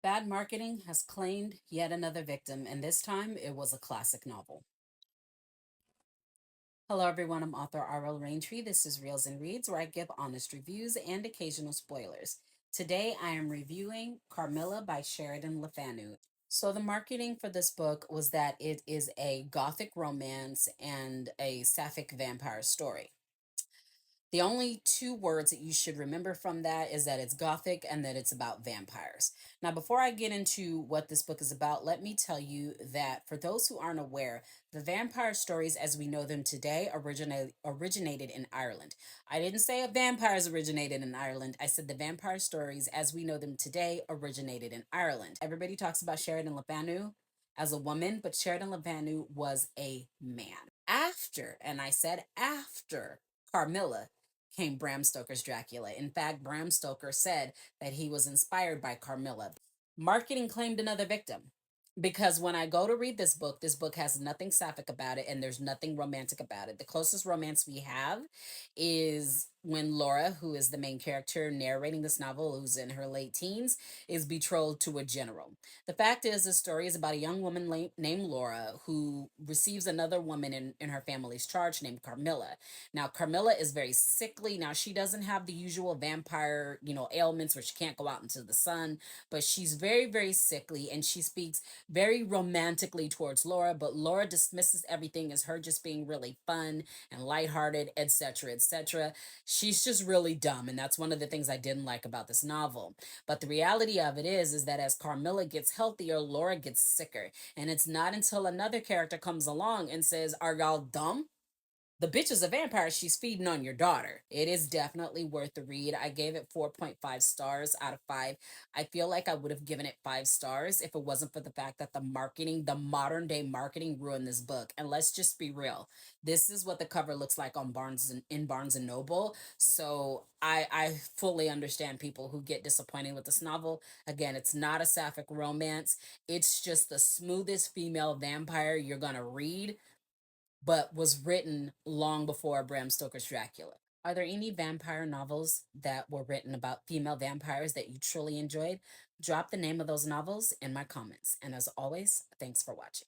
Bad marketing has claimed yet another victim, and this time it was a classic novel. Hello, everyone. I'm author R.L. Raintree. This is Reels and Reads, where I give honest reviews and occasional spoilers. Today, I am reviewing Carmilla by Sheridan Le Fanu. So, the marketing for this book was that it is a Gothic romance and a sapphic vampire story. The only two words that you should remember from that is that it's Gothic and that it's about vampires. Now, before I get into what this book is about, let me tell you that for those who aren't aware, the vampire stories as we know them today originated in Ireland. I didn't say vampires originated in Ireland. I said the vampire stories as we know them today originated in Ireland. Everybody talks about Sheridan Le Fanu as a woman, but Sheridan Le Fanu was a man. After, and I said after, Carmilla came Bram Stoker's Dracula. In fact, Bram Stoker said that he was inspired by Carmilla. Marketing claimed another victim because when I go to read this book has nothing sapphic about it and there's nothing romantic about it. The closest romance we have is when Laura, who is the main character narrating this novel, who's in her late teens, is betrothed to a general. The fact is, the story is about a young woman named Laura who receives another woman in her family's charge named Carmilla. Now, Carmilla is very sickly. Now, she doesn't have the usual vampire, ailments where she can't go out into the sun, but she's very, very sickly and she speaks very romantically towards Laura, but Laura dismisses everything as her just being really fun and lighthearted, etc., etc. She's just really dumb, and that's one of the things I didn't like about this novel. But the reality of it is that as Carmilla gets healthier, Laura gets sicker, and it's not until another character comes along and says, "Are y'all dumb? The bitch is a vampire. She's feeding on your daughter." It is definitely worth the read. I gave it 4.5 stars out of 5. I feel like I would have given it 5 stars if it wasn't for the fact that the marketing, the modern day marketing ruined this book. And let's just be real. This is what the cover looks like on Barnes and Noble. So I fully understand people who get disappointed with this novel. Again, it's not a sapphic romance. It's just the smoothest female vampire you're going to read, but was written long before Bram Stoker's Dracula. Are there any vampire novels that were written about female vampires that you truly enjoyed? Drop the name of those novels in my comments. And as always, thanks for watching.